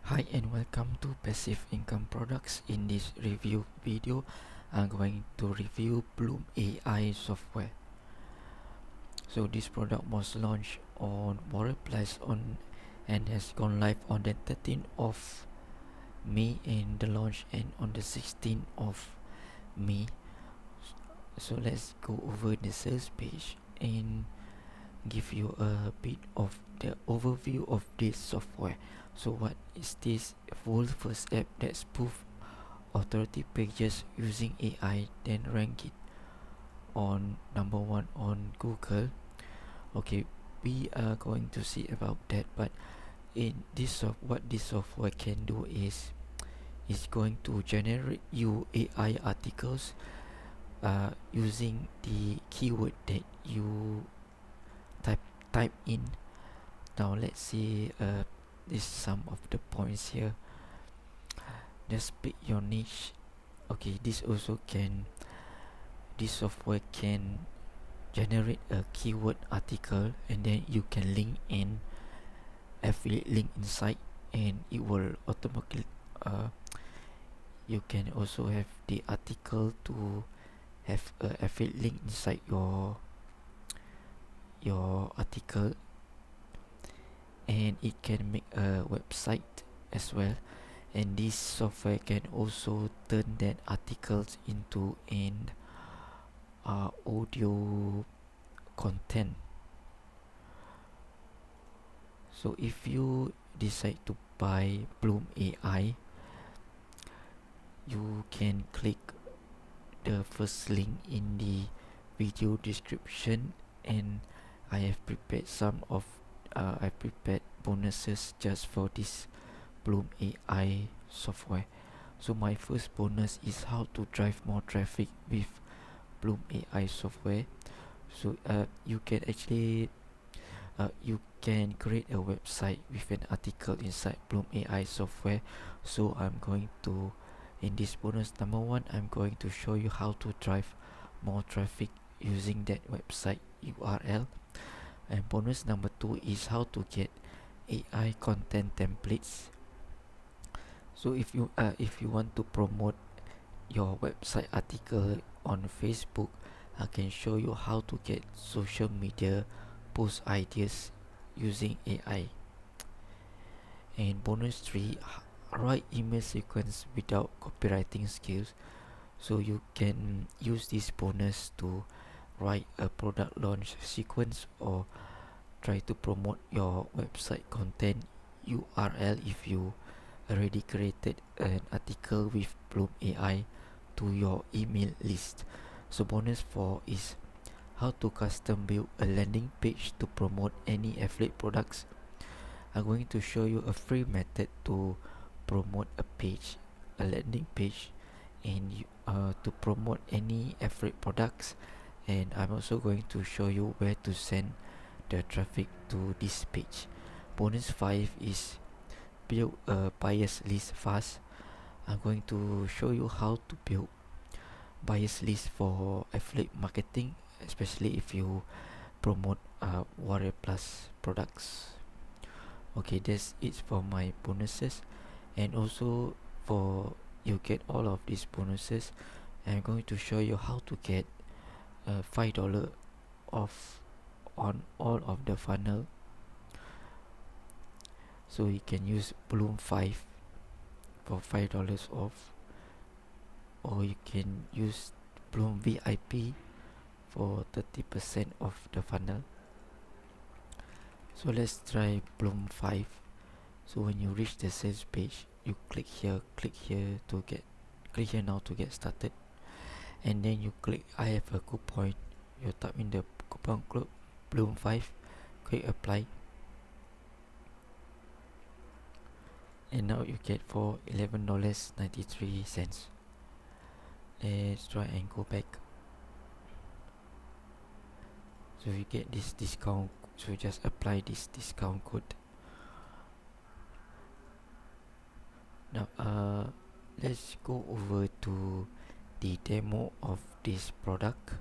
Hi and welcome to Passive Income Products. In this review video, I'm going to review Bloom AI software. So this product was launched on Marketplace on and has gone live on the 13th of May and the launch and on the 16th of May. So let's go over the sales page and give you a bit of the overview of this software. So what is this? Full first app that spoof authority pages using AI, then rank it on number one on Google. Okay, we are going to see about that, but in this what this software can do is going to generate you AI articles using the keyword that you type type in. Now let's see this some of the points here. Just pick your niche. Okay, this software can generate a keyword article and then you can link in affiliate link inside and it will automatically you can also have the article to have a affiliate link inside your article, and it can make a website as well, and this software can also turn that articles into an audio content. So if you decide to buy Bloom AI, you can click the first link in the video description, and I have prepared I prepared bonuses just for this Bloom AI software. So my first bonus is how to drive more traffic with Bloom AI software. So you can create a website with an article inside Bloom AI software. So in this bonus number one, I'm going to show you how to drive more traffic using that website URL. And bonus number two is how to get AI content templates. So if you want to promote your website article on Facebook, I can show you how to get social media post ideas using AI. And bonus 3, write email sequence without copywriting skills. So you can use this bonus to write a product launch sequence or try to promote your website content URL if you already created an article with Bloom AI to your email list. So bonus 4 is how to custom build a landing page to promote any affiliate products. I'm going to show you a free method to promote a landing page, and to promote any affiliate products. And I'm also going to show you where to send the traffic to this page. Bonus 5 is build a bias list fast. I'm going to show you how to build bias list for affiliate marketing, especially if you promote Warrior Plus products. Okay, that's it for my bonuses, and also for you get all of these bonuses, I'm going to show you how to get $5 off on all of the funnel. So you can use Bloom 5 for $5 off, or you can use Bloom VIP for 30% off the funnel. So let's try Bloom 5. So when you reach the sales page, you click here now to get started, and then you click I have a coupon. You type in the coupon code Bloom 5, click apply, and now you get for $11.93. Let's try and go back. So you get this discount, so you just apply this discount code. Now let's go over to the demo of this product.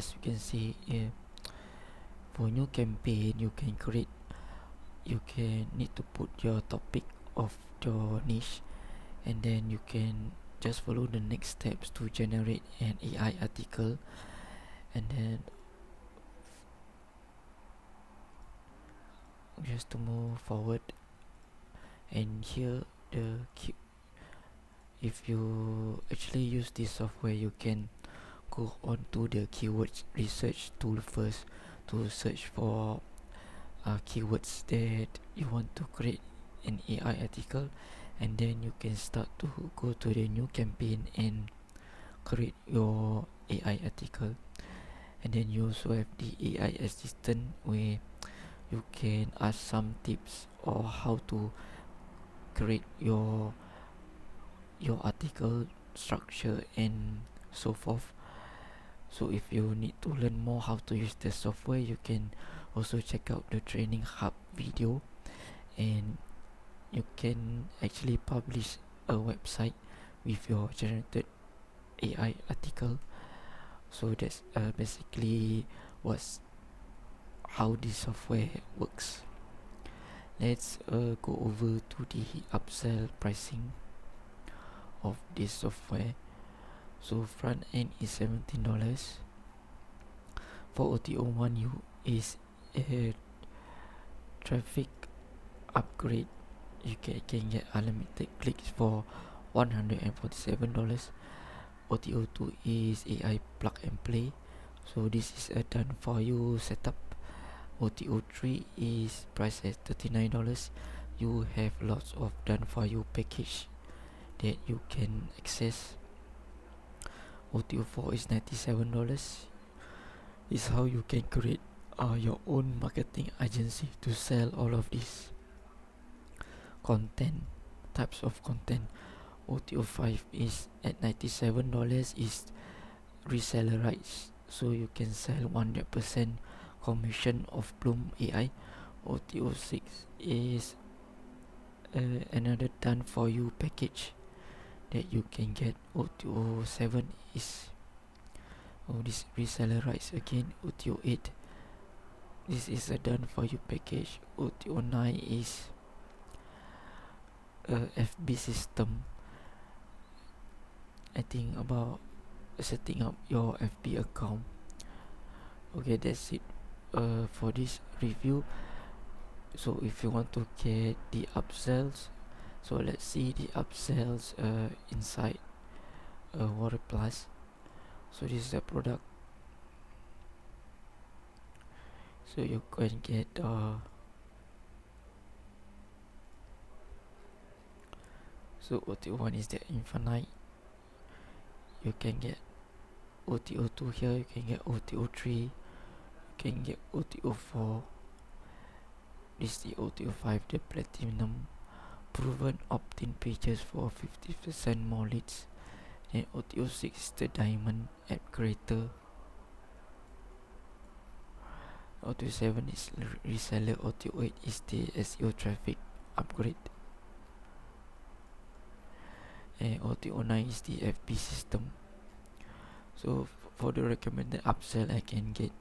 as you can see, for new campaign you can need to put your topic of your niche, and then you can just follow the next steps to generate an AI article. And then just to move forward, and here the key, if you actually use this software, you can go on to the keywords research tool first to search for keywords that you want to create an AI article, and then you can start to go to the new campaign and create your AI article. And then you also have the AI assistant where you can ask some tips or how to create your article structure and so forth. So if you need to learn more how to use the software, you can also check out the training hub video, and you can actually publish a website with your generated AI article. So that's basically what's how this software works. Let's go over to the upsell pricing of this software. So front end is $17. For OTO1 you is a traffic upgrade. You can get unlimited clicks for $147. OTO2 is AI plug and play. So this is a done for you setup. OTO3 is priced at $39. You have lots of done for you package that you can access. OTO4 is $97. This is how you can create your own marketing agency to sell all of these content, types of content. OTO5 is at $97, is reseller rights, so you can sell 100% commission of Bloom AI. OTO6 is another done for you package that you can get. OTO7 is this reseller rights again. OTO8, this is a done for you package. OTO9 is a FB system, I think about setting up your FB account. Okay, that's it for this review. So if you want to get the upsells, so let's see the upsells inside Water Plus. So this is the product. So you can get so OTO1 is the infinite. You can get OTO2 here, you can get OTO3, you can get OTO4. This is the OTO5, the platinum, proven opt-in pages for 50% more leads. And OTO6 is the diamond app creator. OTO7 is reseller. OTO8 is the SEO traffic upgrade. And OTO9 is the FB system. So for the recommended upsell I can get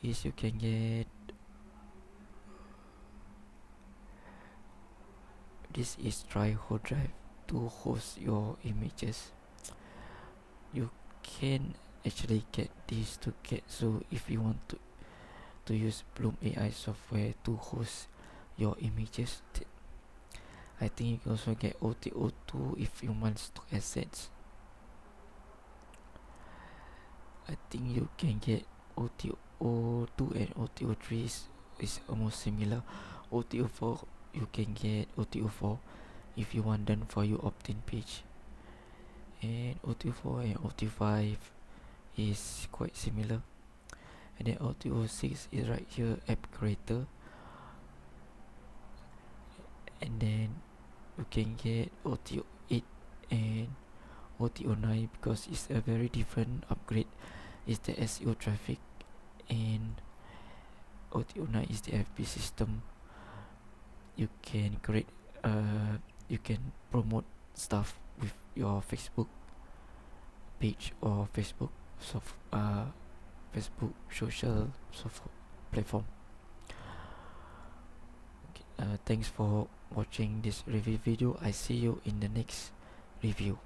is you can get this is Tryhard Drive to host your images. You can actually get this to get, so if you want to use Bloom AI software to host your images, I think you can also get OTO2 if you want stock assets. I think you can get OTO2 and OTO3 is almost similar. OTO4 you can get OTO4 if you want done for you opt-in page, and OTO4 and OTO5 is quite similar. And then OTO6 is right here, app creator. And then you can get OTO8 and OTO9 because it's a very different upgrade. It's the SEO traffic, and OTO9 is the FB system. You can create you can promote stuff with your Facebook page or Facebook Facebook social platform. Thanks for watching this review video. I see you in the next review.